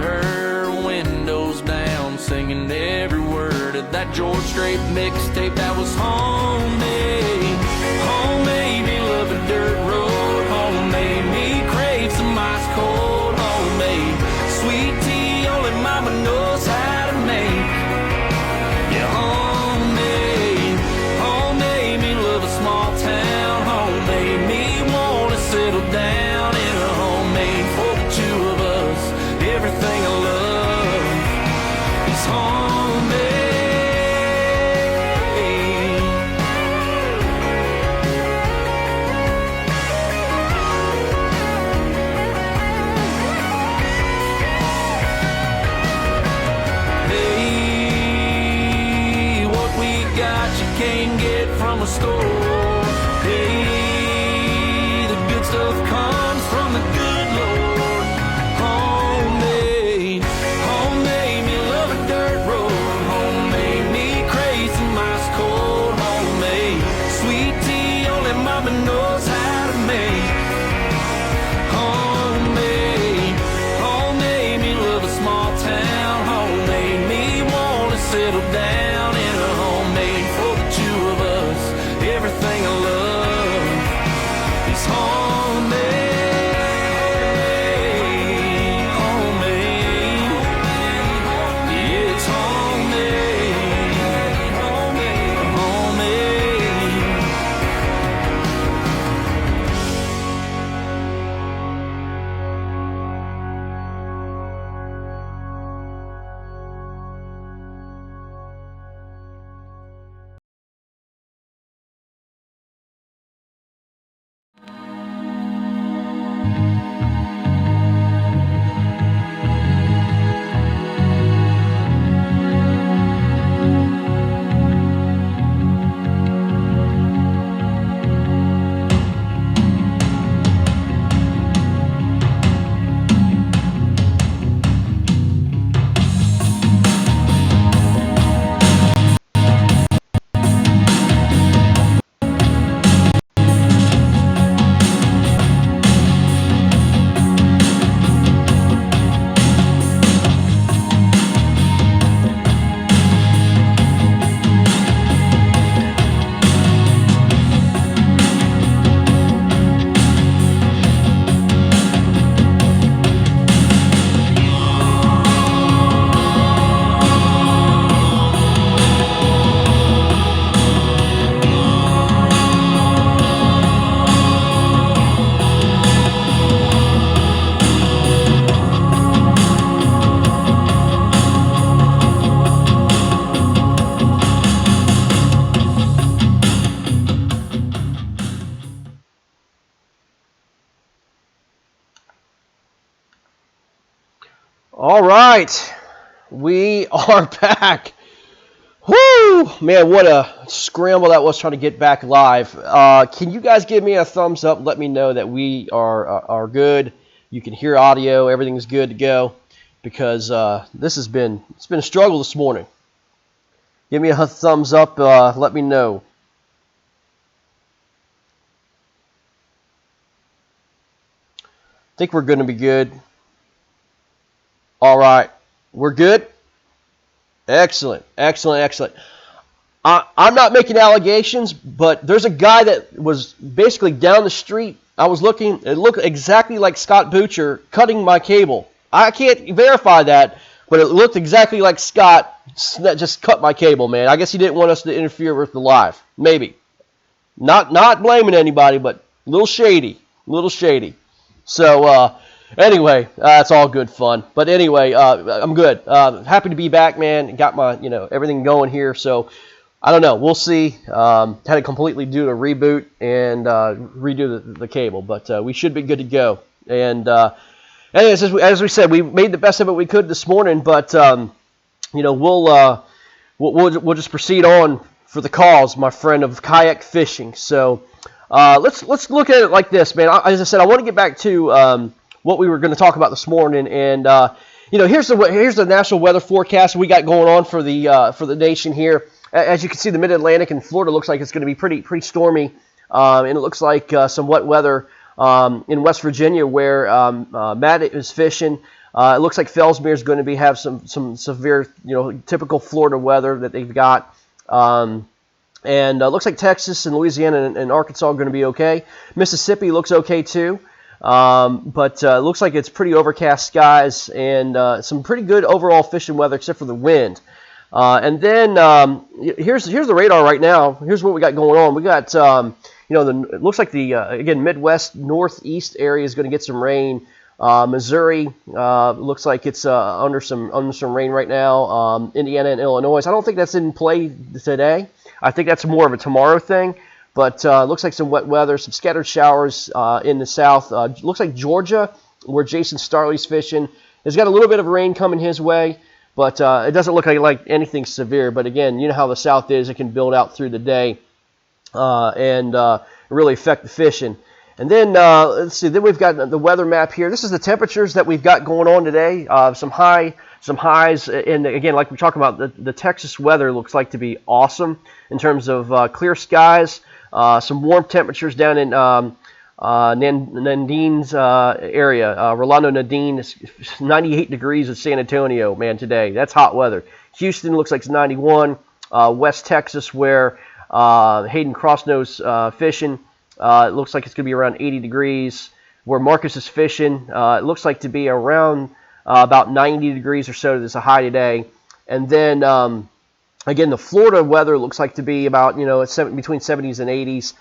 her, windows down, singing every word of that George Strait mixtape that was homemade. Homemade me love a dirt road, homemade me crave some ice cold, homemade sweet tea only mama knows how to make. Yeah, homemade, homemade me love a small town, homemade me wanna settle down in a homemade for the two of us. Everything I love is homemade. Hey, what we got you can't get from a store. Hey, the good stuff comes from the good Lord. Homemade, homemade me love a dirt road. Homemade me crave some ice cold. Homemade sweet tea only mama knows how to make. Homemade, homemade me love a small town. Homemade me wanna settle down in a homemade for the two of us. Everything I love is homemade. Homemade, yeah, it's homemade. Homemade. All right, we are back. Whoo, man, what a scramble that was trying to get back live. Can you guys give me a thumbs up? Let me know that we are good. You can hear audio. Everything's good to go, because it's been a struggle this morning. Give me a thumbs up. Let me know. I think we're going to be good. All right, we're good. Excellent, excellent, excellent. I'm not making allegations, but there's a guy that was basically down the street. I was looking, it looked exactly like Scott Butcher cutting my cable. I can't verify that, but it looked exactly like Scott that just cut my cable, man. I guess he didn't want us to interfere with the live. Maybe. Not blaming anybody, but a little shady. So, anyway, it's all good fun. But anyway, I'm good. Happy to be back, man. Got my, everything going here. So I don't know. We'll see. Had to completely do a reboot and redo the cable, but we should be good to go. And anyways, as we said, we made the best of it we could this morning. But we'll just proceed on for the cause, my friend, of kayak fishing. So let's look at it like this, man. As I said, I want to get back to what we were going to talk about this morning, and here's the national weather forecast we got going on for the nation here. As you can see, the Mid-Atlantic and Florida looks like it's going to be pretty stormy, and it looks like some wet weather in West Virginia, where Matt is fishing. It looks like Fellsmere is going to have some severe, typical Florida weather that they've got. And looks like Texas and Louisiana and Arkansas are going to be okay. Mississippi looks okay too. But looks like it's pretty overcast skies and some pretty good overall fishing weather except for the wind. And then here's the radar right now. Here's what we got going on. We got it looks like the again Midwest Northeast area is going to get some rain. Missouri looks like it's under some rain right now. Indiana and Illinois. I don't think that's in play today. I think that's more of a tomorrow thing. But looks like some wet weather, some scattered showers in the south. Looks like Georgia, where Jason Starley's fishing, has got a little bit of rain coming his way. But it doesn't look like anything severe. But again, you know how the South is. It can build out through the day and really affect the fishing. And then, let's see, then we've got the weather map here. This is the temperatures that we've got going on today. Some highs. And again, like we talked about, the Texas weather looks like to be awesome in terms of clear skies. Some warm temperatures down in Nadine's area. Rolando Nadine is 98 degrees in San Antonio, man, today. That's hot weather. Houston looks like it's 91. West Texas, where Hayden Crossnose fishing, it looks like it's going to be around 80 degrees. Where Marcus is fishing, it looks like to be around about 90 degrees or so. There's a high today. And then, again, the Florida weather looks like to be about, between 70s and 80s.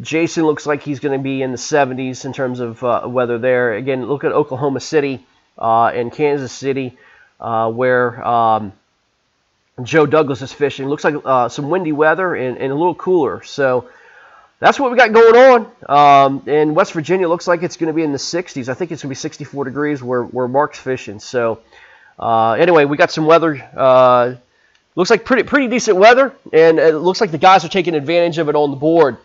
Jason looks like he's going to be in the 70s in terms of weather there. Again, look at Oklahoma City and Kansas City, where Joe Douglas is fishing. Looks like some windy weather and a little cooler. So that's what we got going on. In West Virginia, looks like it's going to be in the 60s. I think it's going to be 64 degrees where Mark's fishing. So anyway, we got some weather. Looks like pretty decent weather, and it looks like the guys are taking advantage of it on the board.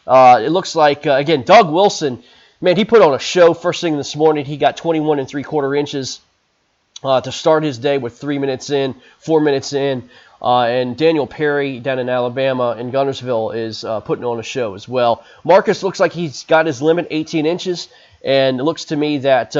It looks like, again, Doug Wilson, man, he put on a show first thing this morning. He got 21 3/4 inches to start his day with 3 minutes in, 4 minutes in. And Daniel Perry down in Alabama in Guntersville is putting on a show as well. Marcus looks like he's got his limit, 18 inches, and it looks to me that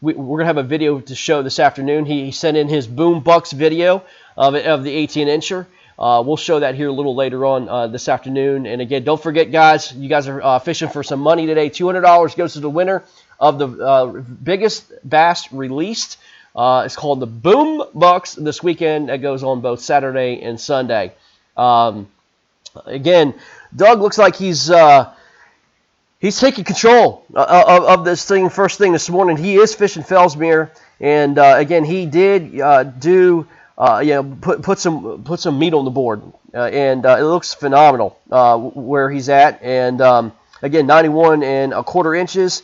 we're going to have a video to show this afternoon. He sent in his Boom Bucks video of the 18-incher. We'll show that here a little later on this afternoon. And again, don't forget, guys, you guys are fishing for some money today. $200 goes to the winner of the biggest bass released. It's called the Boom Bucks this weekend. That goes on both Saturday and Sunday. Again, Doug looks like he's taking control of this thing first thing this morning. He is fishing Fellsmere, and again, he did put some meat on the board, and it looks phenomenal where he's at. And again, 91 1/4 inches.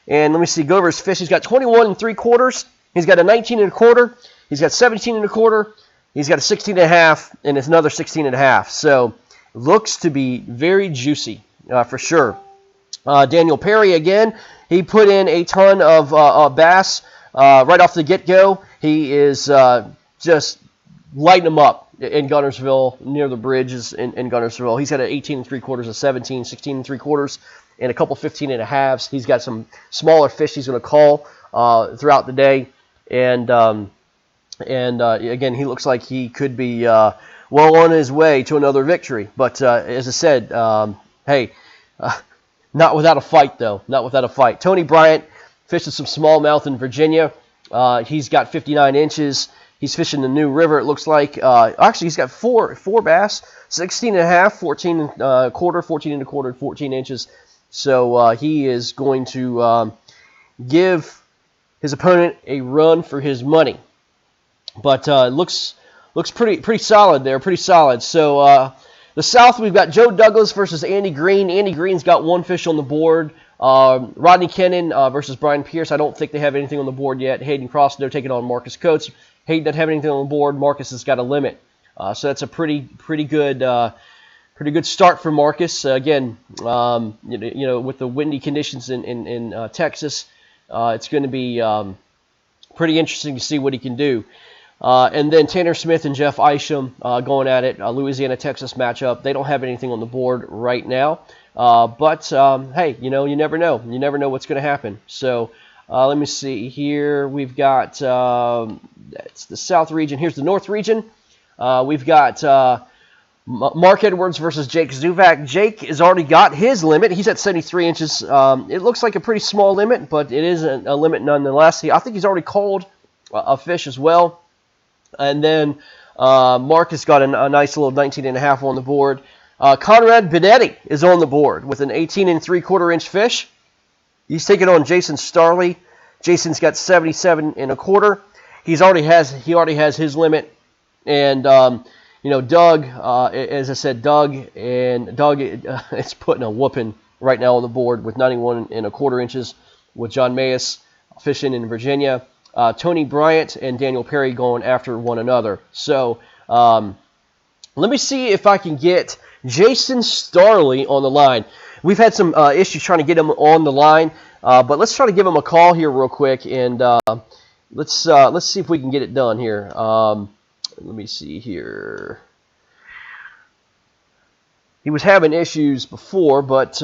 And let me see, go over his fish. He's got 21 3/4. He's got a 19 1/4. He's got 17 1/4. He's got a 16 1/2, and it's another 16 1/2. So looks to be very juicy for sure. Daniel Perry again. He put in a ton of bass right off the get-go. He is just lighting them up in Guntersville, near the bridges in Guntersville. He's got an 18 3/4, a 17, 16 3/4, and a couple 15 1/2s. He's got some smaller fish he's going to call throughout the day. And again, he looks like he could be well on his way to another victory. But as I said, hey, not without a fight, though. Not without a fight. Tony Bryant fishing some smallmouth in Virginia. He's got 59 inches. He's fishing the New River, it looks like. Actually, he's got four bass, 16 1/2, 14 1/4, 14 1/4, 14 inches. So he is going to give his opponent a run for his money. But looks pretty solid there, pretty solid. So the South, we've got Joe Douglas versus Andy Green. Andy Green's got one fish on the board. Rodney Kennan versus Brian Pierce. I don't think they have anything on the board yet. Hayden Cross, they're taking on Marcus Coates. Hayden doesn't have anything on the board. Marcus has got a limit. So that's a pretty good start for Marcus. Again, with the windy conditions in Texas, it's going to be pretty interesting to see what he can do. And then Tanner Smith and Jeff Isham going at it, Louisiana-Texas matchup. They don't have anything on the board right now. But hey, you never know. You never know what's going to happen. So Let me see here. We've got that's the South region. Here's the North region. We've got Mark Edwards versus Jake Zuvak. Jake has already got his limit. He's at 73 inches. It looks like a pretty small limit, but it is a limit nonetheless. I think he's already called a fish as well. And then Mark has got a nice little 19.5 on the board. Conrad Benetti is on the board with an 18 3/4 inch fish. He's taking on Jason Starley. Jason's got 77 1/4. He already has his limit. And Doug, as I said, Doug is putting a whooping right now on the board with 91 1/4 inches with John Mayes fishing in Virginia. Tony Bryant and Daniel Perry going after one another. So let me see if I can get Jason Starley on the line. We've had some issues trying to get him on the line, but let's try to give him a call here real quick, and let's see if we can get it done here. Let me see here. He was having issues before, but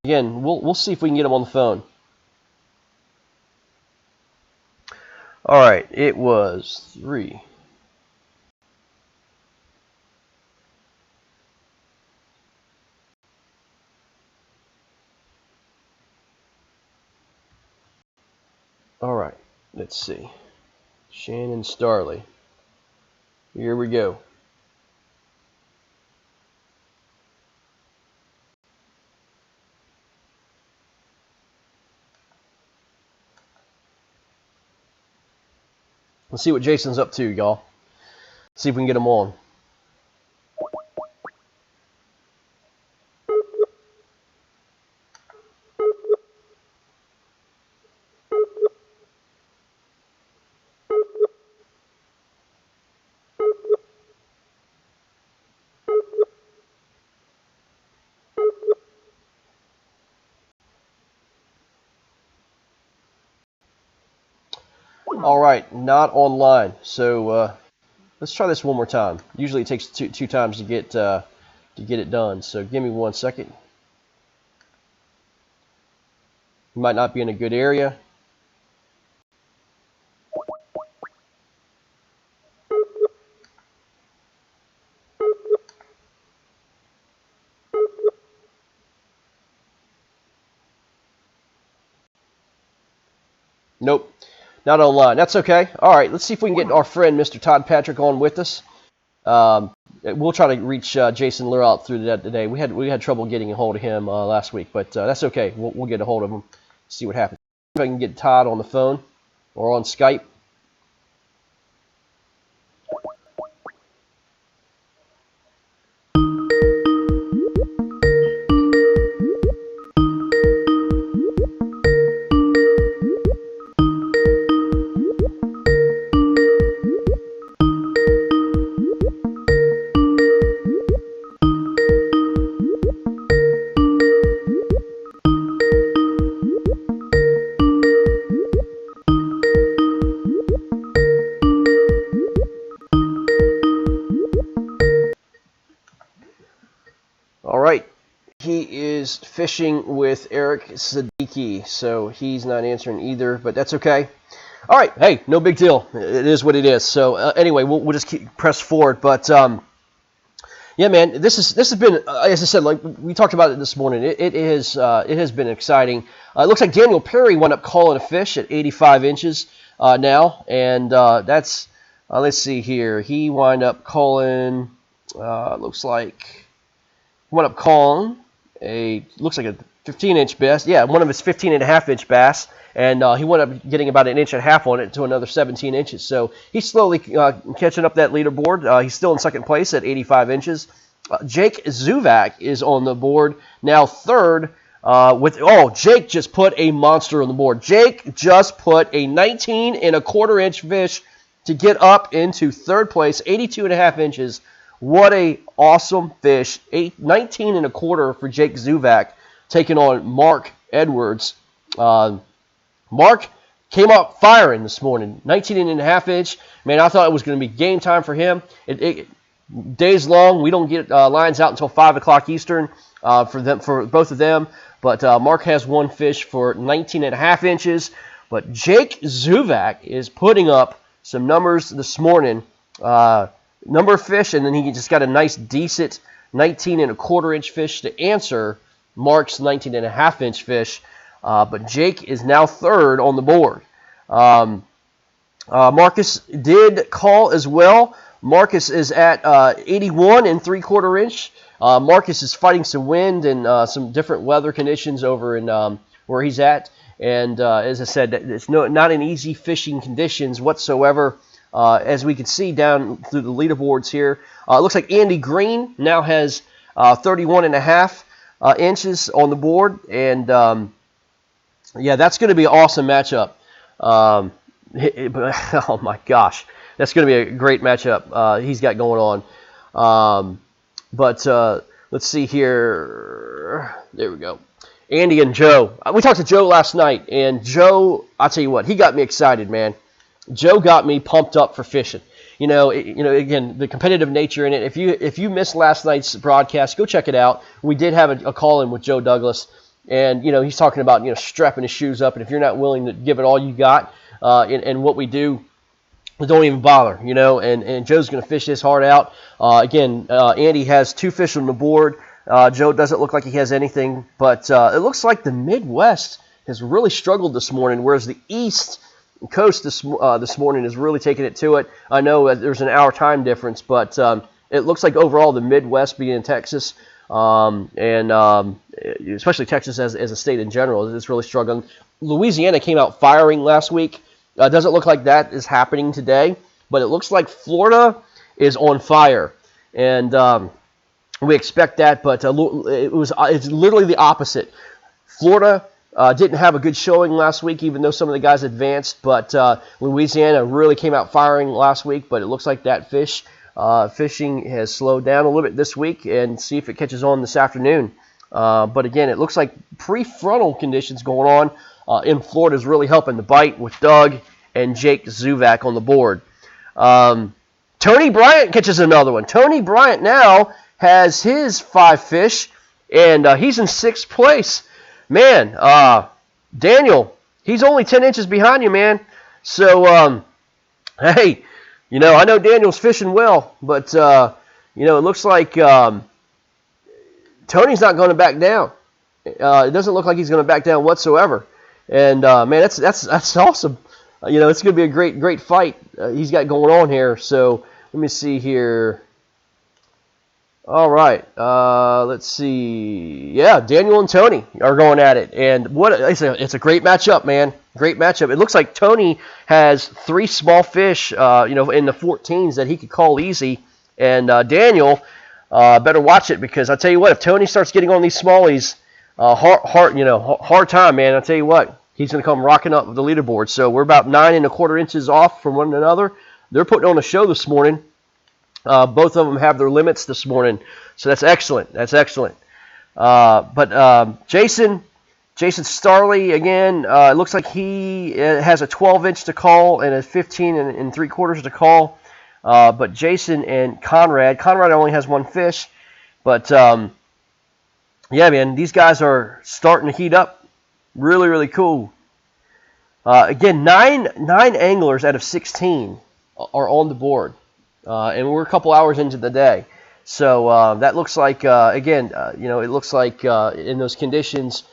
again, we'll see if we can get him on the phone. All right, it was 3. All right, let's see. Shannon Starley. Here we go. Let's see what Jason's up to, y'all. See if we can get him on. All right, not online. So let's try this one more time. Usually it takes two times to get it done. So give me 1 second. You might not be in a good area. Nope, not online. That's okay. All right, let's see if we can get our friend Mr. Todd Patrick on with us. We'll try to reach Jason Lure out through that today. We had trouble getting a hold of him last week, but that's okay. We'll get a hold of him. See what happens. If I can get Todd on the phone or on Skype. All right, he is fishing with Eric Siddiqui, so he's not answering either, but that's okay. All right, hey, no big deal. It is what it is. So anyway, we'll just keep press forward. But yeah, man, this has been, as I said, like we talked about it this morning. It has been exciting. It looks like Daniel Perry wound up calling a fish at 85 inches now, and that's let's see here. He wound up calling. Looks like. Went up calling looks like a 15-inch bass. Yeah, one of his 15.5-inch bass, and he went up getting about 1.5 inches on it to another 17 inches. So he's slowly catching up that leaderboard. He's still in second place at 85 inches. Jake Zuvak is on the board now, third. Jake just put a monster on the board. Jake just put a 19 1/4 inch fish to get up into third place, 82.5 inches. What a awesome fish. 19 1/4 for Jake Zuvak, taking on Mark Edwards. Mark came up firing this morning. 19.5 inch. Man, I thought it was going to be game time for him. Days long. We don't get lines out until 5 o'clock Eastern for both of them. But Mark has one fish for 19.5 inches. But Jake Zuvak is putting up some numbers this morning. Number of fish, and then he just got a nice, decent 19.25-inch fish to answer Mark's 19.5-inch fish. But Jake is now third on the board. Marcus did call as well. Marcus is at 81.75-inch. Marcus is fighting some wind and some different weather conditions over in where he's at. And as I said, it's not in easy fishing conditions whatsoever. As we can see down through the leaderboards here, it looks like Andy Green now has 31.5 inches on the board. And yeah, that's going to be an awesome matchup. Oh my gosh, that's going to be a great matchup he's got going on. But let's see here. There we go. Andy and Joe. We talked to Joe last night, and Joe, I'll tell you what, he got me excited, man. Joe got me pumped up for fishing. Again, the competitive nature in it. If you missed last night's broadcast, go check it out. We did have a call-in with Joe Douglas, and he's talking about strapping his shoes up, and if you're not willing to give it all you got, and what we do, don't even bother, and Joe's going to fish his heart out. Again, Andy has 2 fish on the board. Joe doesn't look like he has anything, but it looks like the Midwest has really struggled this morning, whereas the East Coast this morning is really taking it to it. I know there's an hour time difference, but it looks like overall the Midwest, being in Texas, and especially Texas as a state in general, is really struggling. Louisiana came out firing last week. Doesn't look like that is happening today, but it looks like Florida is on fire, and we expect that, but it's literally the opposite. Florida didn't have a good showing last week, even though some of the guys advanced, but Louisiana really came out firing last week, but it looks like that fishing has slowed down a little bit this week, and see if it catches on this afternoon. But again, it looks like prefrontal conditions going on in Florida is really helping the bite with Doug and Jake Zuvak on the board. Tony Bryant catches another one. Tony Bryant now has his 5 fish, and he's in 6th place. Man, Daniel, he's only 10 inches behind you, man. So, hey, I know Daniel's fishing well, but, it looks like Tony's not going to back down. It doesn't look like he's going to back down whatsoever. And, man, that's awesome. It's going to be a great fight he's got going on here. So, let me see here. All right, let's see. Yeah, Daniel and Tony are going at it, and it's a great matchup, man. Great matchup. It looks like Tony has 3 small fish, in the 14s that he could call easy, and Daniel better watch it, because I tell you what, if Tony starts getting on these smallies, hard time, man. I tell you what, he's going to come rocking up the leaderboard. So we're about 9.25 inches off from one another. They're putting on a show this morning. Both of them have their limits this morning, so that's excellent. But Jason Starley, again, it looks like he has a 12-inch to call and a 15.75 to call. But Jason and Conrad only has 1 fish. But, yeah, man, these guys are starting to heat up. Really, really cool. Again, nine anglers out of 16 are on the board. And we're a couple hours into the day. So that looks like, it looks like in those conditions,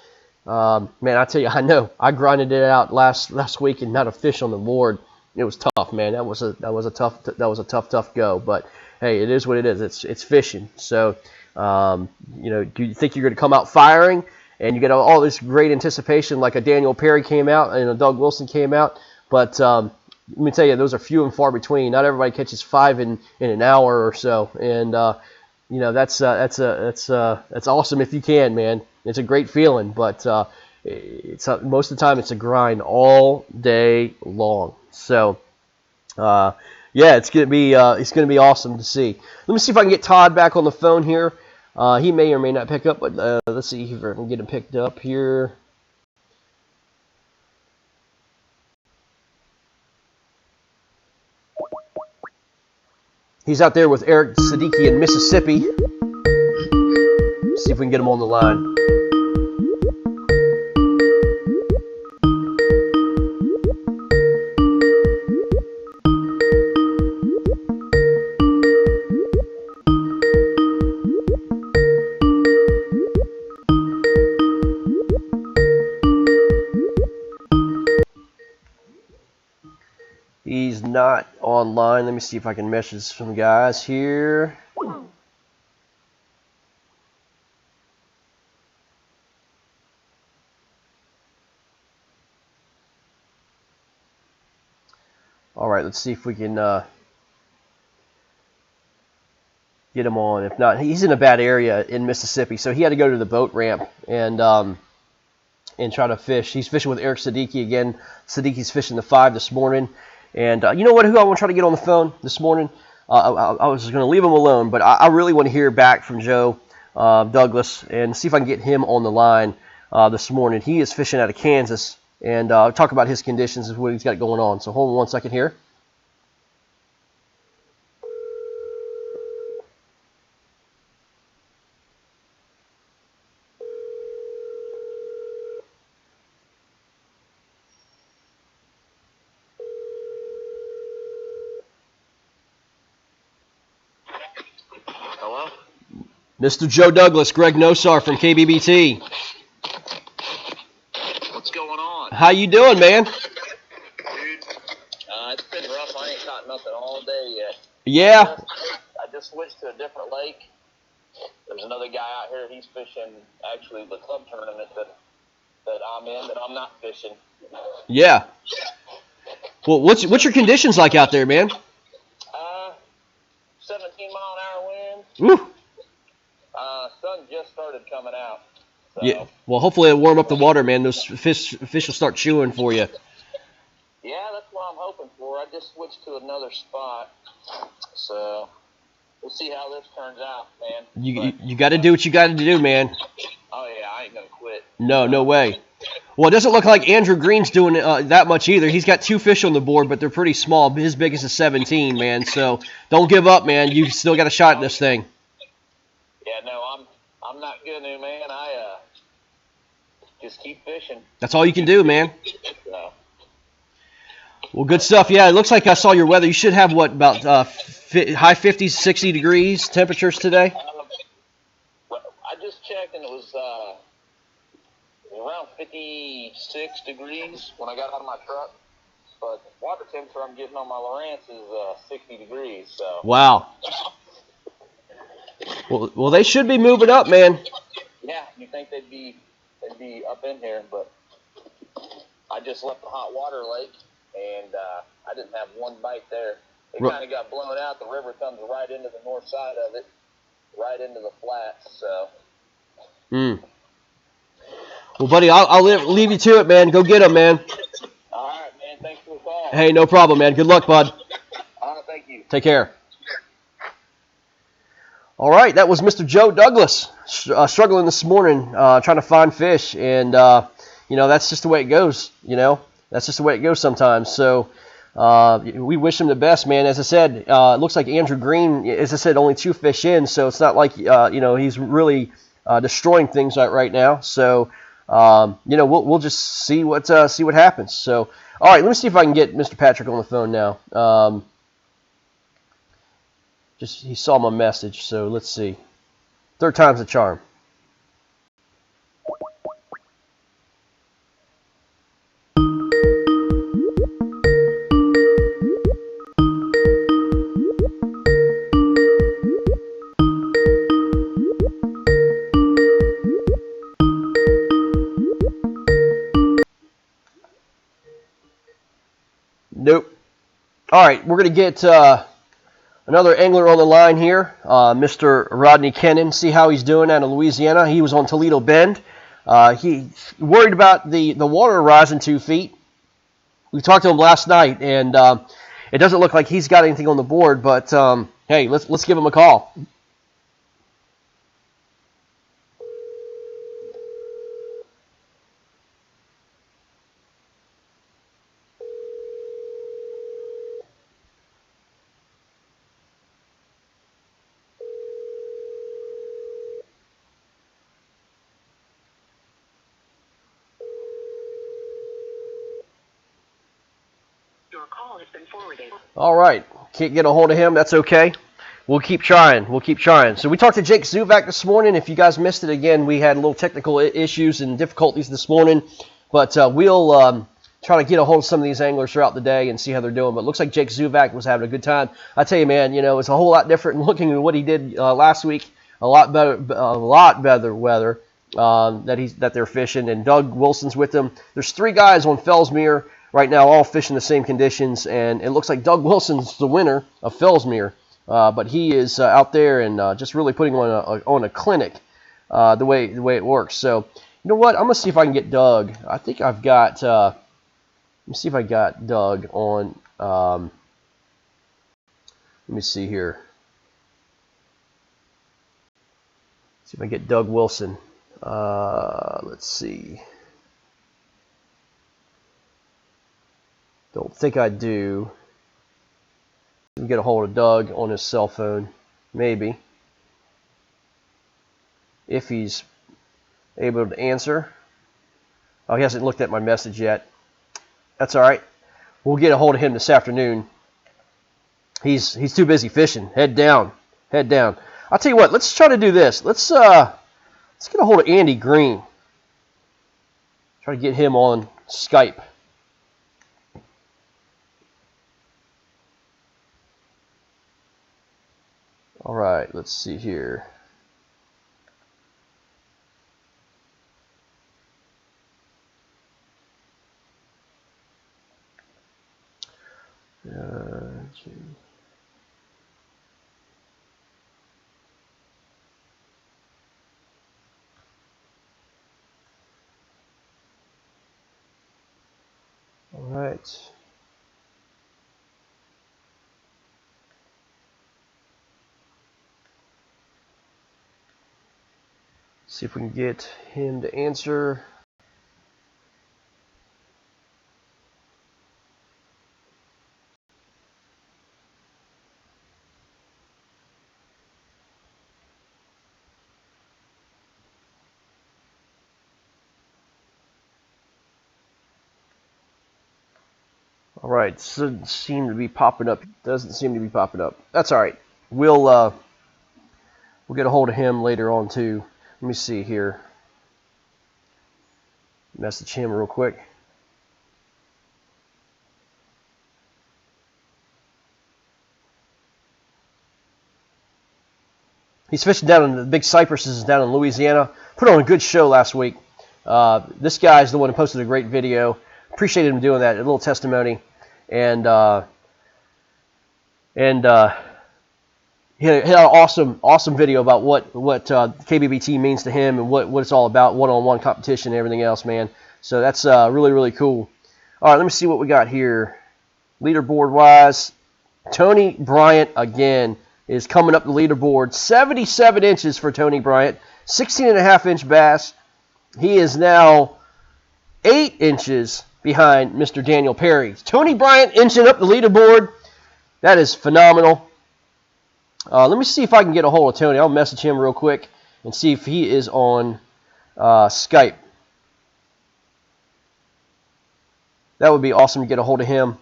man, I tell you, I know. I grinded it out last week and not a fish on the board. It was tough, man. That was a tough go. But, hey, it is what it is. It's fishing. So, do you think you're going to come out firing and you get all this great anticipation like a Daniel Perry came out and a Doug Wilson came out? But let me tell you, those are few and far between. Not everybody catches 5 in an hour or so, and that's awesome if you can, man. It's a great feeling, but most of the time it's a grind all day long. So, yeah, it's gonna be awesome to see. Let me see if I can get Todd back on the phone here. He may or may not pick up, but let's see if I can get him picked up here. He's out there with Eric Siddiqui in Mississippi. See if we can get him on the line. not online. Let me see if I can message some guys here. All right, let's see if we can get him on. If not, he's in a bad area in Mississippi, so he had to go to the boat ramp and try to fish. He's fishing with Eric Siddiqui again. Siddiqui's fishing the 5 this morning. And you know what? Who I want to try to get on the phone this morning? I was going to leave him alone, but I really want to hear back from Joe Douglas and see if I can get him on the line this morning. He is fishing out of Kansas, and talk about his conditions and what he's got going on. So hold on 1 second here. Hello? Mr. Joe Douglas, Greg Nosar from KBBT. What's going on? How you doing, man? Dude, it's been rough. I ain't caught nothing all day yet. Yeah. I just switched to a different lake. There's another guy out here. He's fishing, actually, the club tournament that I'm in, that I'm not fishing. Yeah. Well, what's your conditions like out there, man? 17-mile-an-hour winds. Woo. Sun just started coming out. So. Yeah. Well, hopefully it'll warm up the water, man. Those fish will start chewing for you. Yeah, that's what I'm hoping for. I just switched to another spot. So we'll see how this turns out, man. You got to do what you got to do, man. Oh, yeah, I ain't going to quit. No way. Well, it doesn't look like Andrew Green's doing that much either. He's got 2 fish on the board, but they're pretty small. His biggest is 17, man. So don't give up, man. You still got a shot at this thing. Yeah, no, I'm not gonna, man. I just keep fishing. That's all you can do, man. So. Well, good stuff. Yeah, it looks like I saw your weather. You should have, what, about high 50s, 60 degrees temperatures today? Well, I just checked, and it was around 56 degrees when I got out of my truck. But the water temperature I'm getting on my Lawrence is 60 degrees. So. Wow. Well, they should be moving up, man. Yeah, you think they'd be up in here, but I just left the hot water lake, and I didn't have one bite there. It kind of got blown out. The river comes right into the north side of it, right into the flats. So. Well, buddy, I'll leave you to it, man. Go get them, man. All right, man. Thanks for the call. Hey, no problem, man. Good luck, bud. All right, thank you. Take care. All right, that was Mr. Joe Douglas struggling this morning, trying to find fish, and that's just the way it goes. That's just the way it goes sometimes. So we wish him the best, man. As I said, it looks like Andrew Green, as I said, only 2 fish in, so it's not like he's really destroying things right now. So we'll just see what happens. So all right, let me see if I can get Mr. Patrick on the phone now. He saw my message, so let's see. 3rd time's a charm. Nope. All right, we're going to get another angler on the line here, Mr. Rodney Kennan. See how he's doing out of Louisiana. He was on Toledo Bend. He worried about the water rising 2 feet. We talked to him last night, and it doesn't look like he's got anything on the board. But hey, let's give him a call. Your call has been forwarded. All right. Can't get a hold of him. That's okay. We'll keep trying. So we talked to Jake Zuvak this morning. If you guys missed it, again, we had a little technical issues and difficulties this morning. But we'll try to get a hold of some of these anglers throughout the day and see how they're doing. But it looks like Jake Zuvak was having a good time. I tell you, man, it's a whole lot different looking than what he did last week. A lot better weather that they're fishing. And Doug Wilson's with them. There's 3 guys on Fellsmere right now, all fishing the same conditions, and it looks like Doug Wilson's the winner of Fellsmere. But he is out there and just really putting on a clinic the way it works. So, you know what? I'm gonna see if I can get Doug. I think I've got. Let me see if I got Doug on. Let me see here. See if I get Doug Wilson. Let's see. Don't think I do. Get a hold of Doug on his cell phone, maybe, if he's able to answer. Oh, he hasn't looked at my message yet. That's all right. We'll get a hold of him this afternoon. He's too busy fishing. Head down. I'll tell you what. Let's try to do this. Let's get a hold of Andy Green. Try to get him on Skype. All right. Let's see here. All right. See if we can get him to answer. All right, doesn't seem to be popping up. That's all right. We'll get a hold of him later on too. Let me see here. Message him real quick. He's fishing down in the Big Cypresses down in Louisiana. Put on a good show last week. This guy's the one who posted a great video. Appreciated him doing that. A little testimony, and he had an awesome video about what KBBT means to him and what it's all about, one-on-one competition and everything else, man. So that's really cool. All right, let me see what we got here. Leaderboard-wise, Tony Bryant again is coming up the leaderboard. 77 inches for Tony Bryant, 16.5-inch bass. He is now 8 inches behind Mr. Daniel Perry. Tony Bryant inching up the leaderboard. That is phenomenal. Let me see if I can get a hold of Tony. I'll message him real quick and see if he is on Skype. That would be awesome to get a hold of him.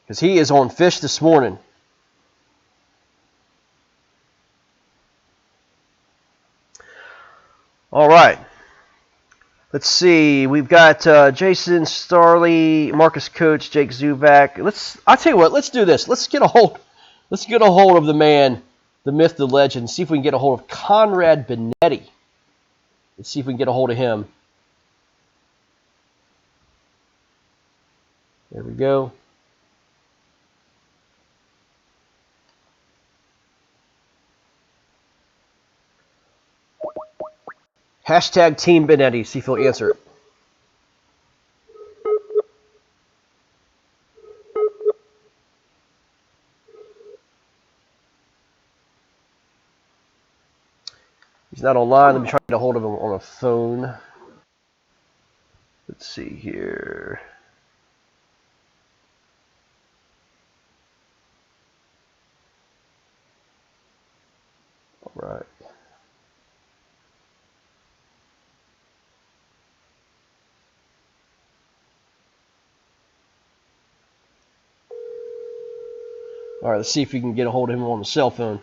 Because he is on fish this morning. All right. Let's see. We've got Jason Starley, Marcus Coach, Jake Zuvak. I'll tell you what. Let's do this. Let's get a hold of the man, the myth, the legend. See if we can get a hold of Conrad Benetti. Let's see if we can get a hold of him. There we go. Hashtag Team Benetti. See if he'll answer it. He's not online. Let me try to get a hold of him on a phone. Let's see here. All right. All right, let's see if we can get a hold of him on the cell phone.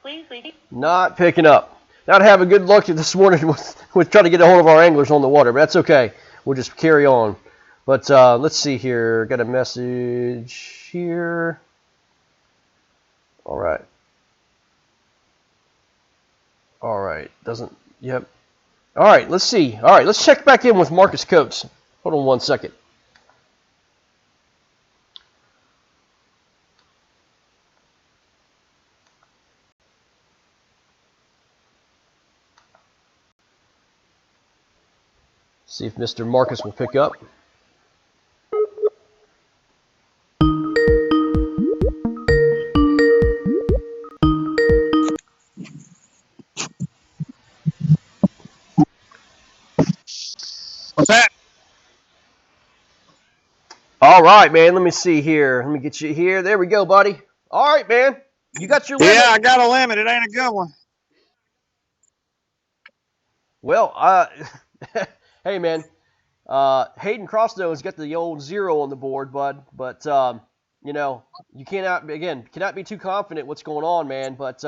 Please leave. Not picking up. Not having good luck this morning with trying to get a hold of our anglers on the water, but that's okay. We'll just carry on. But let's see here. Got a message here. All right. All right. Doesn't. Yep. All right. Let's see. All right. Let's check back in with Marcus Coates. Hold on one second. See if Mr. Marcus will pick up. What's that? All right, man. Let me see here. Let me get you here. There we go, buddy. All right, man. You got your limit. Yeah, I got a limit. It ain't a good one. Well, hey, man. Hayden Crossnow has got the old 0 on the board, bud. But you cannot be too confident what's going on, man. But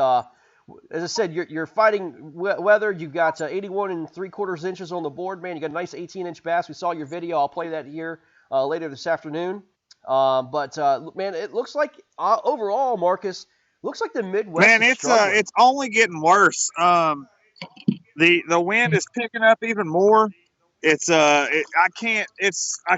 as I said, you're fighting weather. You've got 81 3/4 inches on the board, man. You got a nice 18-inch bass. We saw your video. I'll play that here later this afternoon. But man, it looks like overall, Marcus, looks like the Midwest Man, is struggling. it's only getting worse. The wind is picking up even more. I can't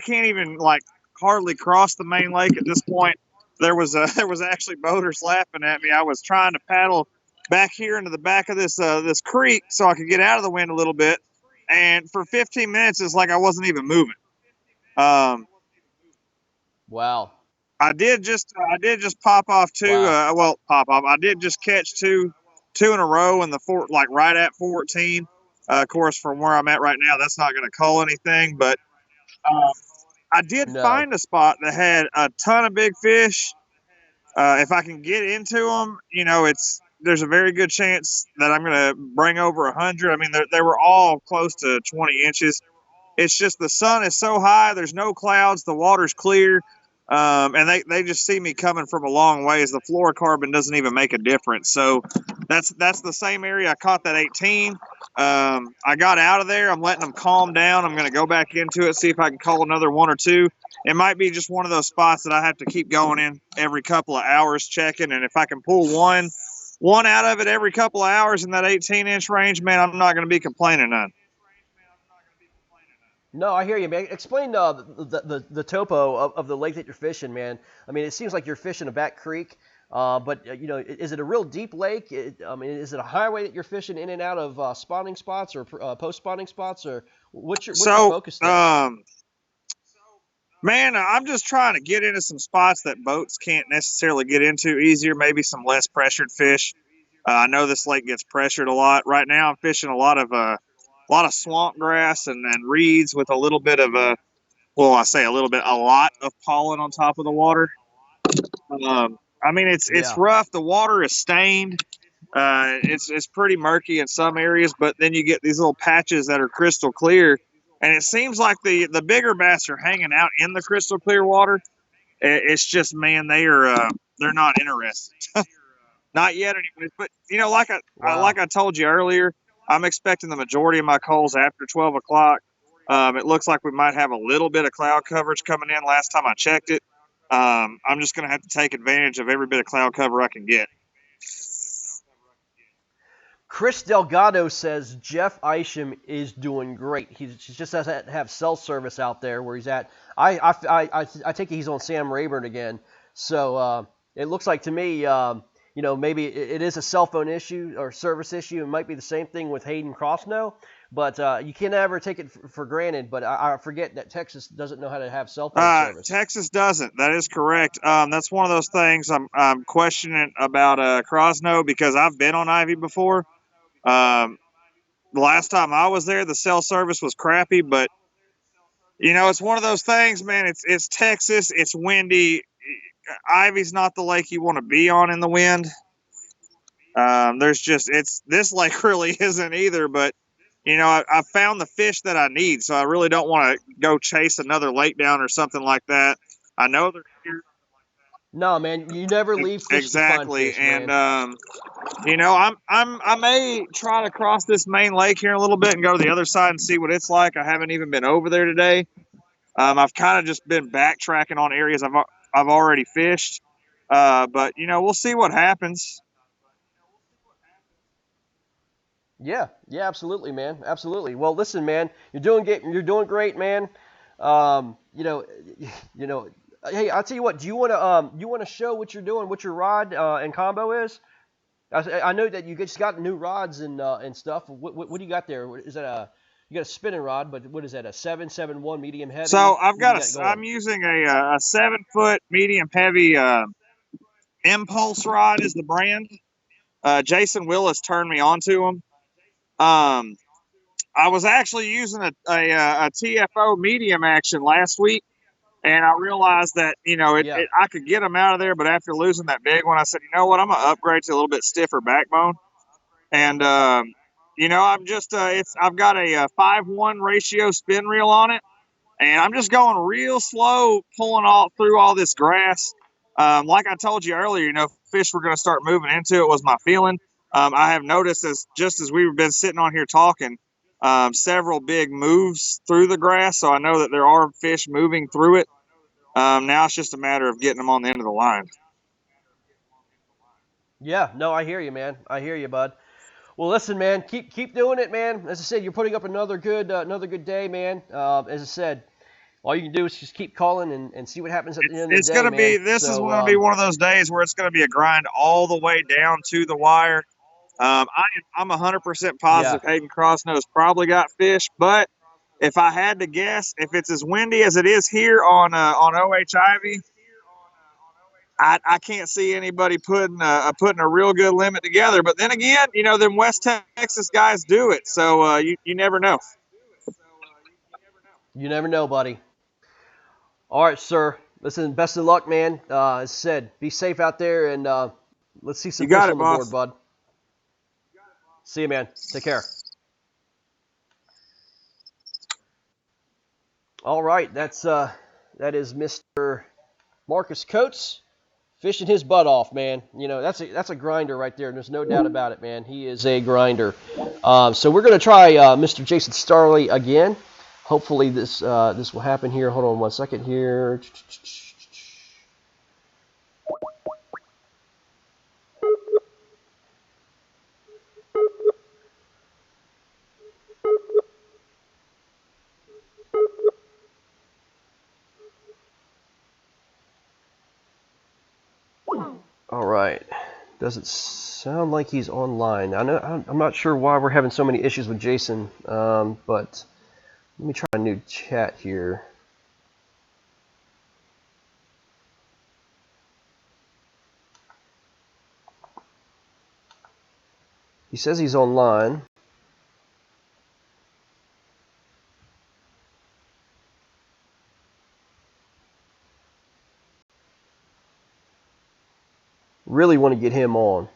even like hardly cross the main lake at this point. There was actually boaters laughing at me. I was trying to paddle back here into the back of this creek so I could get out of the wind a little bit, and for 15 minutes it's like I wasn't even moving. Wow. I did just pop off two. Wow. Pop off. I did just catch two in a row in the fort, like right at 14. Of course, from where I'm at right now, that's not going to call anything. But I did No. find a spot that had a ton of big fish. If I can get into them, there's a very good chance that I'm going to bring over 100. I mean, they were all close to 20 inches. It's just the sun is so high. There's no clouds. The water's clear. And they just see me coming from a long ways. The fluorocarbon doesn't even make a difference. So that's the same area I caught that 18. I got out of there. I'm letting them calm down. I'm going to go back into it, see if I can call another one or two. It might be just one of those spots that I have to keep going in every couple of hours checking. And if I can pull one out of it every couple of hours in that 18-inch range, man, I'm not going to be complaining none. No, I hear you, man. Explain the topo of the lake that you're fishing, man. I mean, it seems like you're fishing a back creek, but is it a real deep lake? Is it a highway that you're fishing in and out of spawning spots or post spawning spots, or what's your focus there? Man, I'm just trying to get into some spots that boats can't necessarily get into easier. Maybe some less pressured fish. I know this lake gets pressured a lot. Right now, I'm fishing a lot of swamp grass and reeds with a little bit of a lot of pollen on top of the water. It's rough. The water is stained. It's pretty murky in some areas, but then you get these little patches that are crystal clear, and it seems like the bigger bass are hanging out in the crystal clear water. It's just, man, they're not interested. Not yet, anyways. But like I told you earlier, I'm expecting the majority of my calls after 12 o'clock. It looks like we might have a little bit of cloud coverage coming in. Last time I checked it, I'm just going to have to take advantage of every bit of cloud cover I can get. Chris Delgado says Jeff Isham is doing great. He just has to have cell service out there where he's at. I take it he's on Sam Rayburn again. So it looks like to me, maybe it is a cell phone issue or service issue. It might be the same thing with Hayden Crossno, but you can never take it for granted. But I forget that Texas doesn't know how to have cell phone service. Texas doesn't. That is correct. That's one of those things I'm questioning about Crosno because I've been on Ivy before. The last time I was there, the cell service was crappy, but it's one of those things, man. It's Texas. It's windy. Ivy's not the lake you want to be on in the wind. This lake really isn't either, but I found the fish that I need, so I really don't want to go chase another lake down or something like that. I know they're here. No, man, you never leave fish Exactly, to find fish, and I may try to cross this main lake here in a little bit and go to the other side and see what it's like. I haven't even been over there today. I've kind of just been backtracking on areas I've already fished, but we'll see what happens. Yeah, absolutely, man, absolutely. Well, listen, man, you're doing great, man. Hey, I'll tell you what. Do you want to show what you're doing, what your rod and combo is? I know that you just got new rods and stuff. What do you got there? Is that you got a spinning rod, but what is that? A 771 medium heavy? So I'm using a 7-foot medium heavy Impulse rod is the brand. Jason Willis turned me onto them. I was actually using a TFO medium action last week, and I realized that I could get them out of there, but after losing that big one, I said, you know what, I'm gonna upgrade to a little bit stiffer backbone. And I've got a 5:1 ratio spin reel on it, and I'm just going real slow, pulling through all this grass. Like I told you earlier, fish were going to start moving into it was my feeling. I have noticed just as we've been sitting on here talking, several big moves through the grass, so I know that there are fish moving through it. Now it's just a matter of getting them on the end of the line. Yeah, no, I hear you, man. I hear you, bud. Well, listen, man, keep doing it, man. As I said, you're putting up another good day, man. As I said, all you can do is just keep calling and see what happens at the end of the day, It's going to be. This is going to be one of those days where it's going to be a grind all the way down to the wire. I'm 100% positive Hayden Crossnose probably got fish, but if I had to guess, if it's as windy as it is here on OH Ivy, I can't see anybody putting a real good limit together. But then again, them West Texas guys do it, so you never know. You never know, buddy. All right, sir. Listen, best of luck, man. As I said, be safe out there, and let's see some fish on the board, bud. See you, man. Take care. All right, that is Mr. Marcus Coates fishing his butt off, man. That's a grinder right there. There's no doubt about it, man. He is a grinder. So we're gonna try Mr. Jason Starley again. Hopefully this will happen here. Hold on one second here. All right. Doesn't sound like he's online. I'm not sure why we're having so many issues with Jason, but let me try a new chat here. He says he's online. Really want to get him on.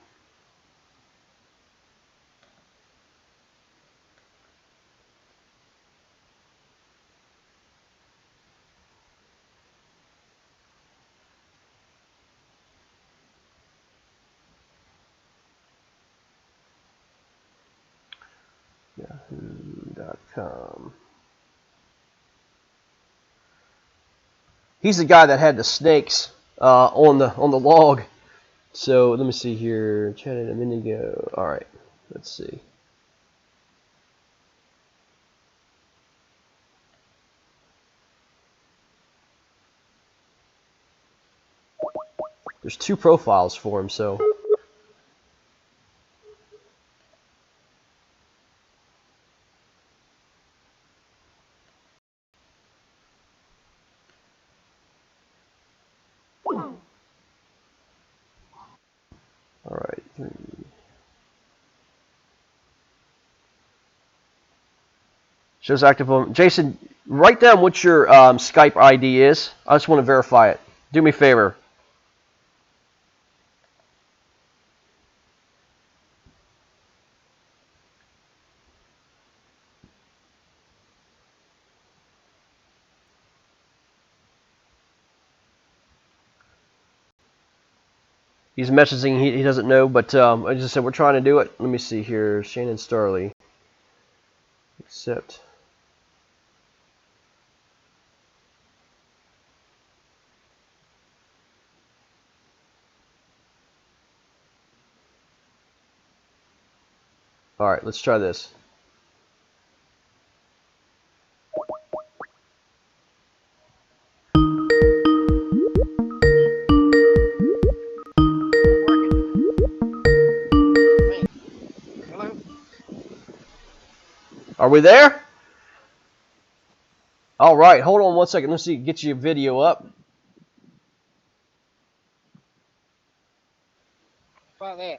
Yahoo.com. He's the guy that had the snakes on the log. So let me see here. Chatted a minute ago. All right, let's see. There's two profiles for him, so Shows active on. Jason, write down what your Skype ID is. I just want to verify it. Do me a favor. He's messaging. He doesn't know, but I just said we're trying to do it. Let me see here. Shannon Starley. Accept. All right, let's try this. Hello? Are we there? All right, hold on one second. Let's see, get your video up. About that.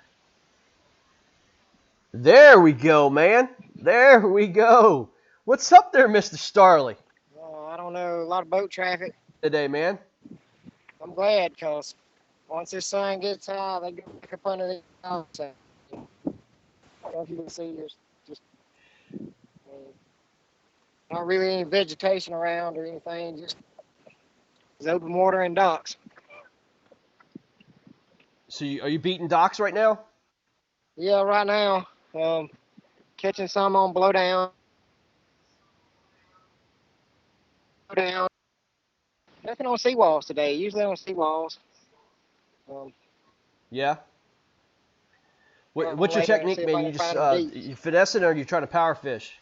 There we go, man. There we go. What's up there, Mr. Starley? Well, I don't know. A lot of boat traffic. Today, man. I'm glad because once this sun gets high, they go back up under the house. So, I don't know if you can see, there's just not really any vegetation around or anything. Just it's open water and docks. So, are you beating docks right now? Yeah, right now, catching some on blowdown. Blowdown. Nothing on seawalls today. Usually on seawalls. Yeah. I'll What's your lay there and see technique, if I man? can You just find them deep. you finessing, or are you trying to power fish?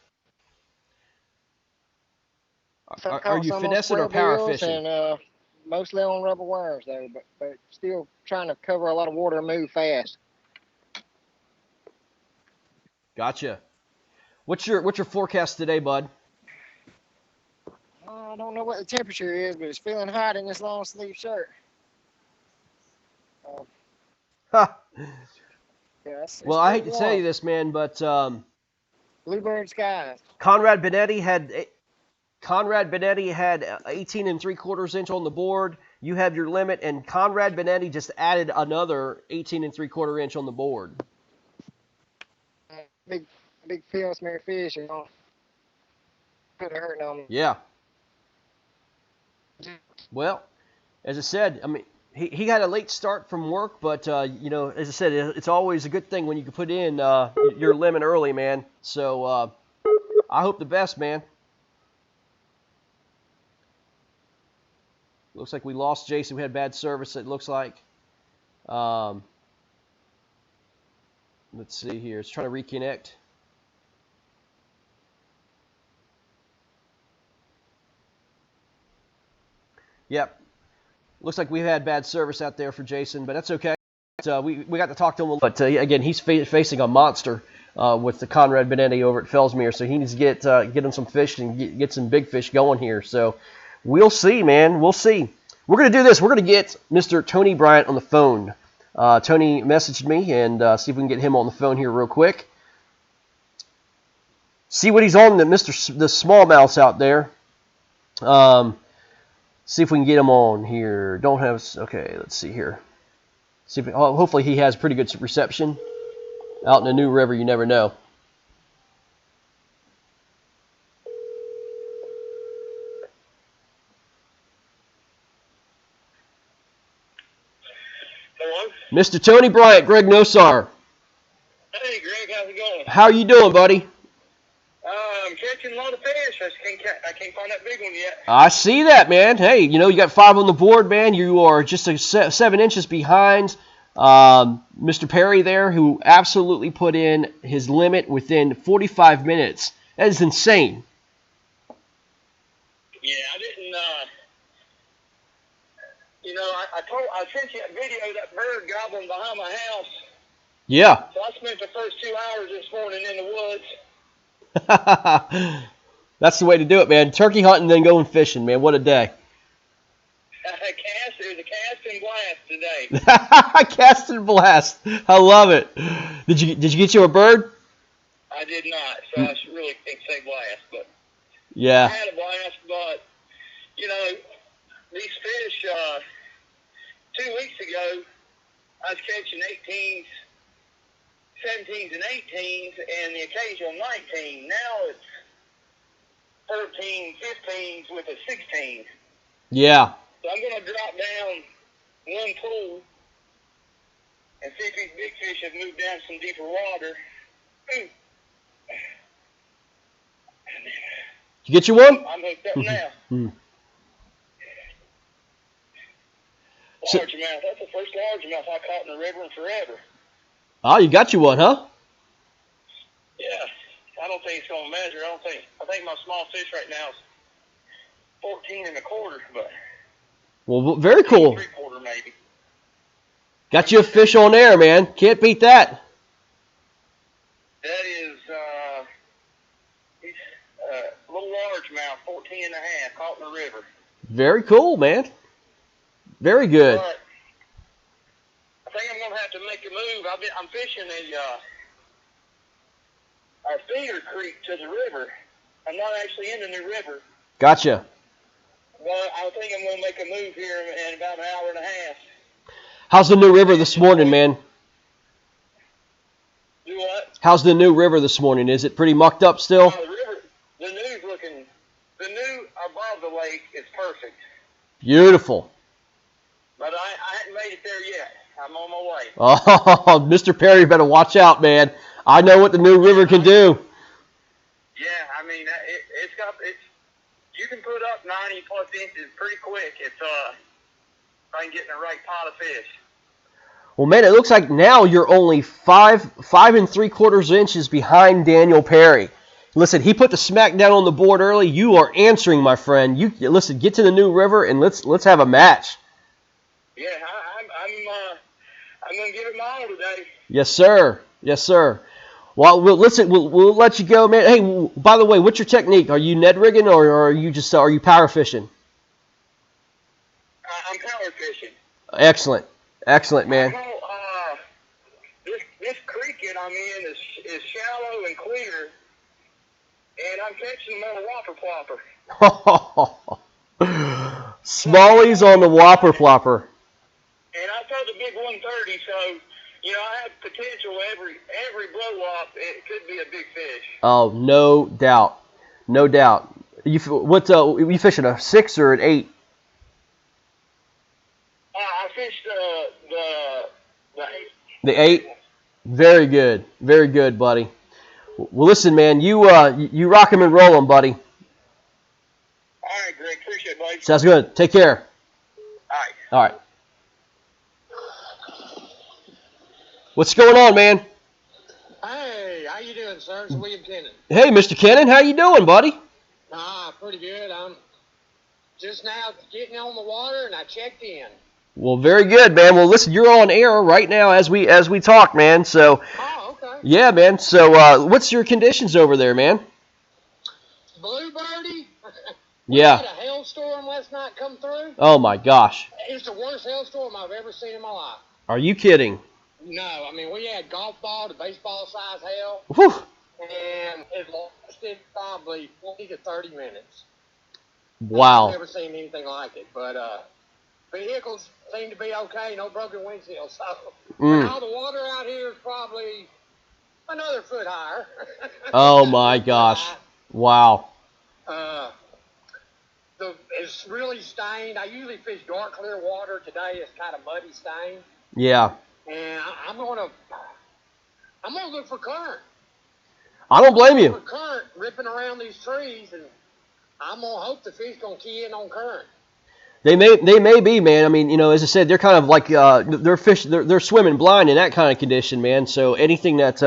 Are you Some on finessing or square power bills fishing? and mostly on rubber worms though, but still trying to cover a lot of water and move fast. Gotcha. What's your forecast today, bud? I don't know what the temperature is, but it's feeling hot in this long sleeve shirt. Ha. Yeah, it's Well, I pretty hate to tell you warm. this, man, but Bluebird skies. Conrad Benetti had 18 3/4 inch on the board. You have your limit, and Conrad Benetti just added another 18 3/4 inch on the board. Big field smear fish, you know. Could have hurt on me. Yeah. Well, as I said, I mean, he had a late start from work, but as I said, it's always a good thing when you can put in your limit early, man. So I hope the best, man. Looks like we lost Jason. We had bad service, it looks like. Let's see here. It's trying to reconnect. Yep. Looks like we've had bad service out there for Jason, but that's okay. We got to talk to him, but again, he's facing a monster with the Conrad Benetti over at Fellsmere, so he needs to get him some fish and get some big fish going here. So we'll see, man. We'll see. We're going to do this. We're going to get Mr. Tony Bryant on the phone. Tony messaged me, and see if we can get him on the phone here real quick. See what he's on, the smallmouths out there. See if we can get him on here. Okay, let's see here. See if hopefully he has pretty good reception. Out in a new river, you never know. Hello? Mr. Tony Bryant, Greg Nosar. Hey, Greg, how's it going? How are you doing, buddy? I'm catching a lot of fish. I can't find that big one yet. I see that, man. Hey, you got 5 on the board, man. You are just 7 inches behind Mr. Perry there, who absolutely put in his limit within 45 minutes. That is insane. Yeah, I didn't. I sent you that video of that bird gobbling behind my house. Yeah. So I spent the first 2 hours this morning in the woods. That's the way to do it, man. Turkey hunting, then going fishing, man. What a day. It was a cast and blast today. Cast and blast. I love it. Did you get you a bird? I did not, so I really can't say blast, but Yeah. I had a blast, but, you know, these fish, 2 weeks ago, I was catching 18s, 17s, and 18s, and the occasional 19. Now it's 13, 15s with a 16. Yeah. So I'm going to drop down one pool and see if these big fish have moved down some deeper water. Ooh. You get you one? I'm hooked up now. Mm. So, Largemouth. That's the first largemouth I caught in the river in forever. oh, you got you one, huh? Yeah. I don't think it's going to measure. I think my small fish right now is 14 and a quarter, but Well, very cool. 3/4 maybe. Got you a fish on air, man. Can't beat that. That is, he's a little largemouth, 14 and a half, caught in the river. Very cool, man. Very good. But I think I'm going to have to make a move. I'm fishing a feeder creek to the river. I'm not actually in the new river. Gotcha. But I think I'm going to make a move here in about an hour and a half. How's the new river this morning, man? Do what? How's the new river this morning? Is it pretty mucked up still? The new above the lake is perfect. Beautiful. But I hadn't made it there yet. I'm on my way. Oh, Mr. Perry, better watch out, man. I know what the new river can do. Yeah, I mean, you can put up 90 plus inches pretty quick if I can get in the right pot of fish. Well, man, it looks like now you're only 5 3/4 inches behind Daniel Perry. Listen, he put the smack down on the board early. You are answering, my friend. Listen, get to the new river and let's have a match. Yeah, I'm gonna give it my all today. Yes, sir. Yes, sir. Well, we'll let you go, man. Hey, by the way, what's your technique? Are you Ned rigging or are you power fishing? I'm power fishing. Excellent, excellent, man. This creek that I'm in is shallow and clear, and I'm catching them on a whopper plopper. Smallies on the whopper flopper. And I throw the big 130, so I have potential every blow up. It could be a big fish. Oh, no doubt, no doubt. You fishing a 6 or an 8? I fished the 8. The 8. Very good, buddy. Well, listen, man, you rock 'em and roll 'em, buddy. All right, Greg. Appreciate it, buddy. Sounds good. Take care. All right. All right. What's going on, man? Hey, how you doing, sir? It's William Kennan. Hey, Mr. Kennan, how you doing, buddy? Pretty good. I'm just now getting on the water, and I checked in. Well, very good, man. Well, listen, you're on air right now as we talk, man. So, okay. Yeah, man. So, what's your conditions over there, man? Bluebirdie. Yeah. We had a hailstorm last night come through. Oh my gosh. It's the worst hailstorm I've ever seen in my life. Are you kidding? No, I mean we had golf ball to baseball size hail. Whew. And it lasted probably 20 to 30 minutes. Wow. I've never seen anything like it. But vehicles seem to be okay, no broken windshields. So now the water out here is probably another foot higher. Oh my gosh. Wow. It's really stained. I usually fish dark clear water. Today it's kind of muddy stained. Yeah. And I'm gonna look for current. I don't blame you. For current ripping around these trees, and I'm gonna hope the fish gonna key in on current. They may be, man. I mean, as I said, they're kind of like they're swimming blind in that kind of condition, man. So anything that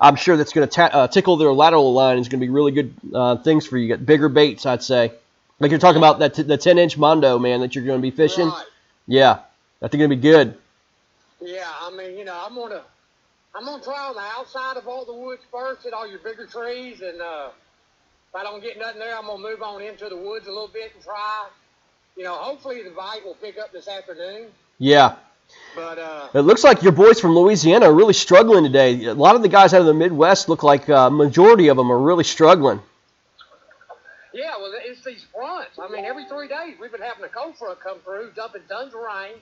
I'm sure that's going to tickle their lateral line is going to be really good things for you. You got bigger baits, I'd say. Like you're talking about the 10-inch Mondo, man, that you're going to be fishing. Right. Yeah, I think it'll be good. Yeah, I mean, I'm gonna try on the outside of all the woods first, hit all your bigger trees, and if I don't get nothing there, I'm gonna move on into the woods a little bit and try. Hopefully the bite will pick up this afternoon. Yeah. But it looks like your boys from Louisiana are really struggling today. A lot of the guys out of the Midwest look like majority of them are really struggling. Yeah, well, it's these fronts. I mean, every 3 days we've been having a cold front come through, dumping tons of rain,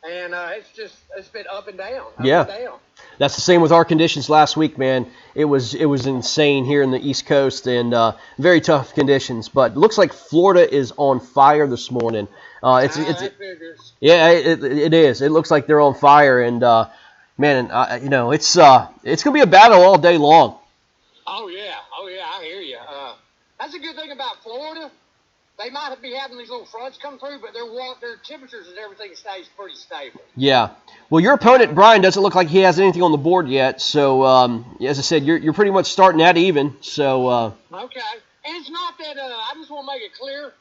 and it's been up and down, Yeah. up and down. That's the same with our conditions last week, man. It was insane here in the East Coast, and very tough conditions. But it looks like Florida is on fire this morning. That figures. Yeah, it is. It looks like they're on fire, and man, it's gonna be a battle all day long. Oh yeah, I hear you. That's a good thing about Florida. They might be having these little fronts come through, but their temperatures and everything stays pretty stable. Yeah. Well, your opponent Brian doesn't look like he has anything on the board yet. So as I said, you're pretty much starting at even. So. Okay, and it's not that. I just want to make it clear.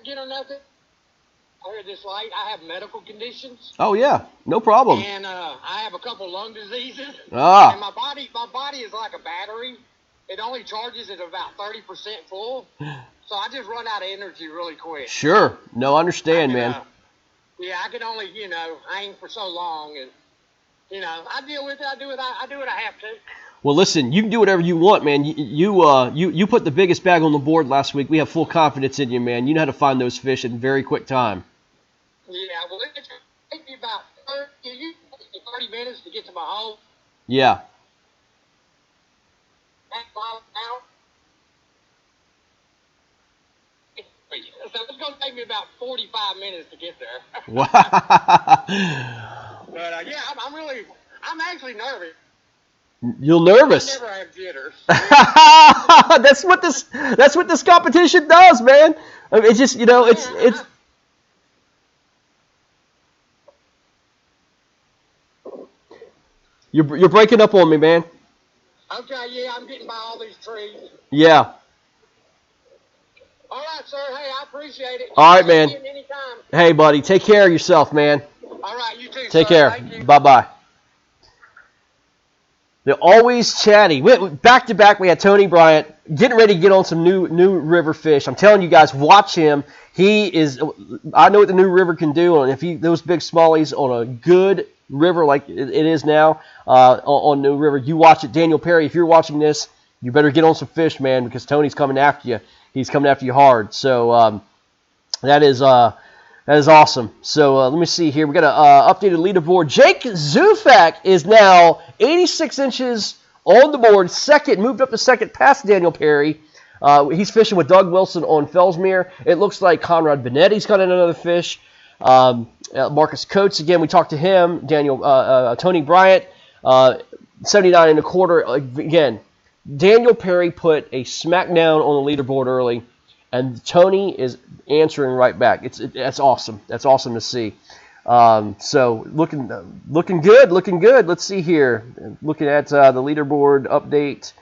Again or nothing. I heard this late. I have medical conditions. Oh yeah, no problem. And I have a couple lung diseases. Ah. And my body is like a battery. It only charges at about 30% full. So I just run out of energy really quick. Sure. No, I understand, man. Yeah, I can only, hang for so long, and I deal with it. I do what I have to. Well, listen, you can do whatever you want, man. You put the biggest bag on the board last week. We have full confidence in you, man. You know how to find those fish in very quick time. Yeah, well, it takes me about 30 minutes to get to my home. Yeah. So it's going to take me about 45 minutes to get there. Wow. But I'm actually nervous. You're nervous. I never have jitters. That's what this competition does, man. I mean, it's just it's. You're breaking up on me, man. Okay, yeah, I'm getting by all these trees. Yeah. All right, sir. Hey, I appreciate it. All right, man. Anytime. Hey, buddy, take care of yourself, man. All right, you too. Take sir. care. Thank you. Bye-bye. They're always chatty. Back to back, we had Tony Bryant getting ready to get on some new river fish. I'm telling you guys, watch him. I know what the new river can do, and if those big smallies on a good river like it is now on New River, you watch it. Daniel Perry, if you're watching this, you better get on some fish, man, because Tony's coming after you. He's coming after you hard. So that is awesome. So let me see here. We got an updated leaderboard. Jake Zufak is now 86 inches on the board. Second, moved up to second past Daniel Perry. He's fishing with Doug Wilson on Fellsmere. It looks like Conrad Benetti's got another fish. Marcus Coates, again, we talked to him. Tony Bryant, 79 and a quarter. Again, Daniel Perry put a smackdown on the leaderboard early, and Tony is answering right back. That's awesome. That's awesome to see. So looking good, looking good. Let's see here. Looking at the leaderboard update.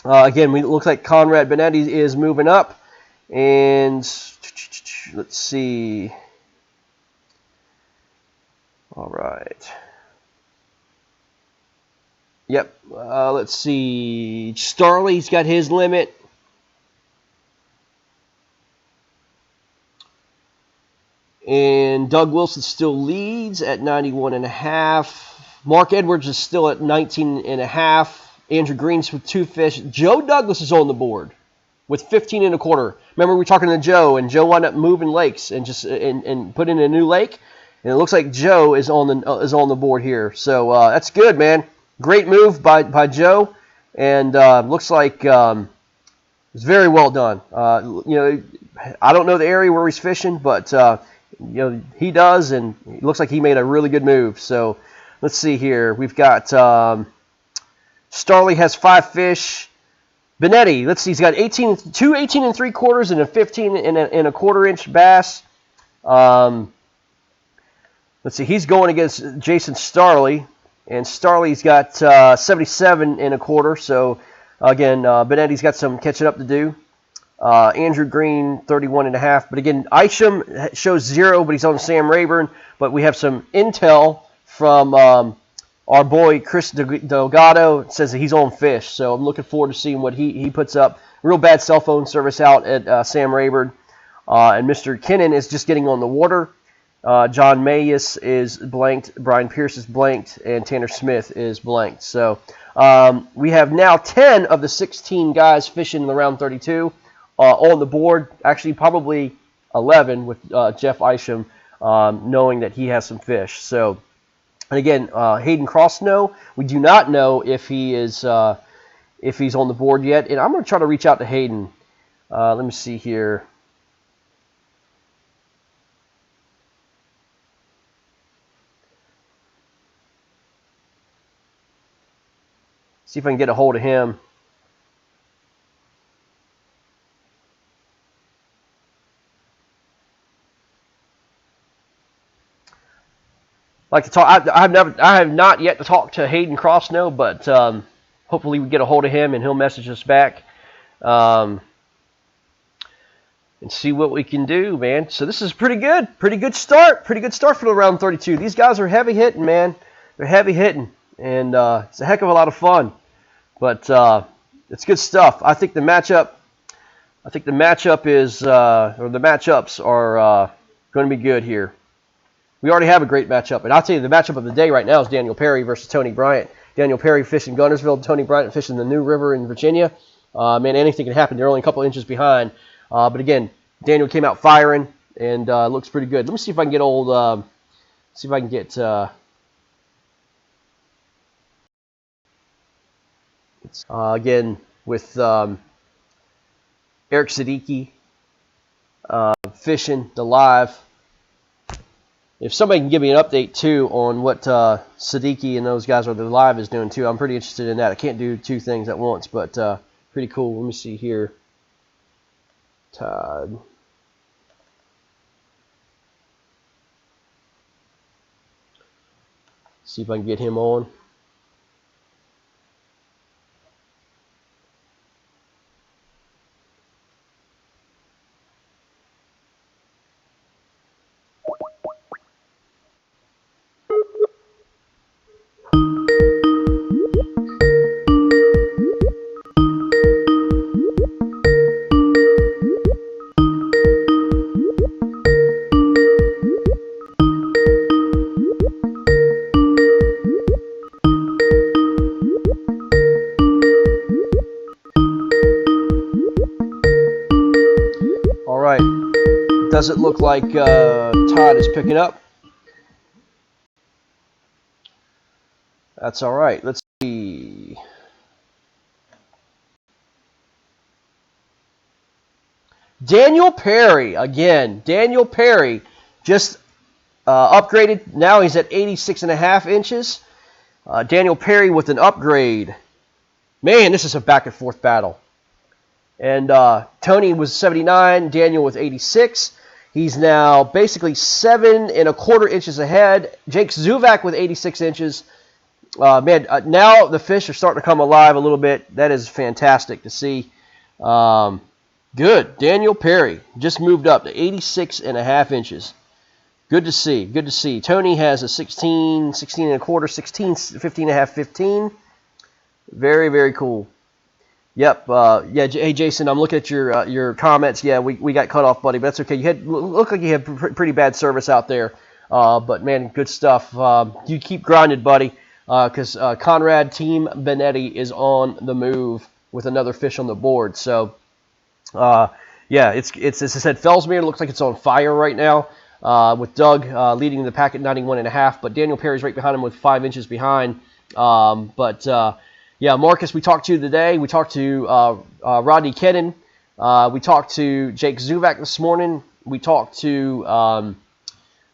Again, it looks like Conrad Benetti is moving up, and let's see. All right. Yep. Let's see. Starley's got his limit. And Doug Wilson still leads at 91.5. Mark Edwards is still at 19.5. Andrew Green's with 2 fish. Joe Douglas is on the board with 15 and a quarter. Remember, we were talking to Joe, and Joe wound up moving lakes and just and put in a new lake. And it looks like Joe is on the board here. So that's good, man. Great move by Joe, and looks like it's very well done. I don't know the area where he's fishing, but he does, and it looks like he made a really good move. So let's see here. We've got Starley has 5 fish. Benetti, let's see, he's got 2 18 and 3/4 and a 15 and a quarter inch bass. Let's see, he's going against Jason Starley, and Starley's got 77 and a quarter. So again, Benetti's got some catching up to do. Andrew Green, 31.5. But again, Isham shows 0, but he's on Sam Rayburn. But we have some intel from our boy Chris Delgado. It says that he's on fish. So I'm looking forward to seeing what he puts up. Real bad cell phone service out at Sam Rayburn. And Mr. Kinnon is just getting on the water. John Mayes is blanked, Brian Pierce is blanked, and Tanner Smith is blanked. So we have now 10 of the 16 guys fishing in the round 32 on the board. Actually, probably 11 with Jeff Isham knowing that he has some fish. So, and again, Hayden Crossnow, we do not know if he is if he's on the board yet. And I'm going to try to reach out to Hayden. Let me see here. See if I can get a hold of him. Like to talk. I have not yet to talk to Hayden Crossnow, but hopefully we get a hold of him and he'll message us back and see what we can do, man. So this is pretty good start for the round 32. These guys are heavy hitting, man. They're heavy hitting, and it's a heck of a lot of fun. But it's good stuff. I think the matchup is or the matchups are going to be good here. We already have a great matchup, and I'll tell you the matchup of the day right now is Daniel Perry versus Tony Bryant. Daniel Perry fishing Guntersville, Tony Bryant fishing the New River in Virginia. Man, anything can happen. They're only a couple inches behind, but again, Daniel came out firing and looks pretty good. Let me see if I can get old. See if I can get. Again with Eric Siddiqui fishing the live. If somebody can give me an update, too, on what Siddiqui and those guys or the live is doing, too, I'm pretty interested in that. I can't do two things at once, but pretty cool. Let me see here. Todd. See if I can get him on. Does it look like Todd is picking up? That's all right. Let's see. Daniel Perry, again. Daniel Perry just upgraded. Now he's at 86.5 inches. Daniel Perry with an upgrade. Man, this is a back and forth battle. And Tony was 79, Daniel was 86. He's now basically 7 1/4 inches ahead. Jake Zuvak with 86 inches. Now the fish are starting to come alive a little bit. That is fantastic to see. Good. Daniel Perry just moved up to 86.5 inches. Good to see. Good to see. Tony has a 16 1/4, 16, 15.5, 15. Very, very cool. Yep. Hey, Jason, I'm looking at your comments. Yeah, we got cut off, buddy, but that's okay. Look like you had pretty bad service out there. But, man, good stuff. You keep grinding, buddy, because Conrad Team Benetti is on the move with another fish on the board. So, it's as I said, Fellsmere looks like it's on fire right now with Doug leading the pack at 91.5, but Daniel Perry's right behind him with 5 inches behind. Yeah, Marcus, we talked to today. We talked to Rodney Kennan. We talked to Jake Zuvak this morning. We talked to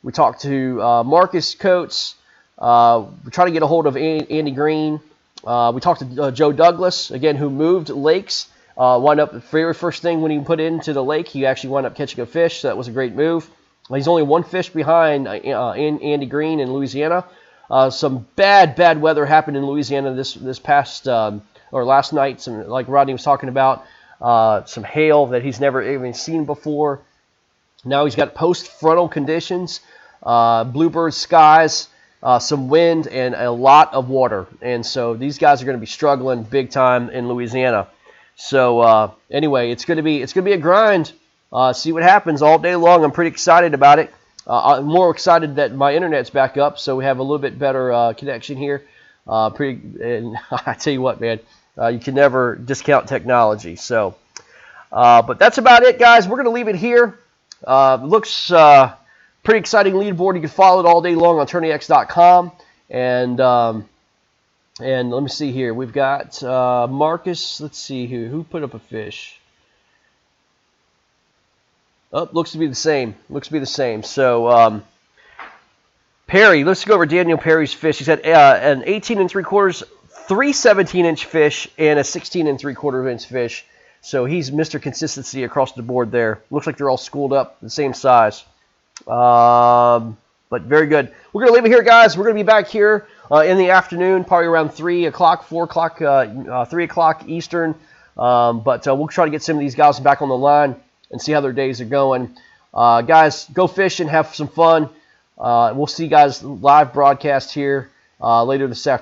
Marcus Coates. We're trying to get a hold of Andy Green. We talked to Joe Douglas, again, who moved lakes. Wound up the very first thing when he put into the lake, he actually wound up catching a fish, so that was a great move. He's only one fish behind Andy Green in Louisiana. Some bad weather happened in Louisiana this past or last night. Some, like Rodney was talking about, some hail that he's never even seen before. Now he's got post-frontal conditions, bluebird skies, some wind, and a lot of water. And so these guys are going to be struggling big time in Louisiana. So anyway, it's going to be a grind. See what happens all day long. I'm pretty excited about it. I'm more excited that my internet's back up, so we have a little bit better connection here. And I tell you what, man, you can never discount technology. So, but that's about it, guys. We're going to leave it here. Looks pretty exciting leaderboard. You can follow it all day long on TourneyX.com. And let me see here. We've got Marcus. Let's see here. Who put up a fish? Oh, looks to be the same. So, Perry, let's go over Daniel Perry's fish. He's had an 18 3/4, 3 17-inch fish, and a 16 3/4-inch fish. So he's Mr. Consistency across the board there. Looks like they're all schooled up, the same size. But very good. We're going to leave it here, guys. We're going to be back here in the afternoon, probably around 3 o'clock, 4 o'clock, 3 o'clock Eastern. But we'll try to get some of these guys back on the line and see how their days are going. Guys, go fishing, have some fun. We'll see you guys live broadcast here later this afternoon.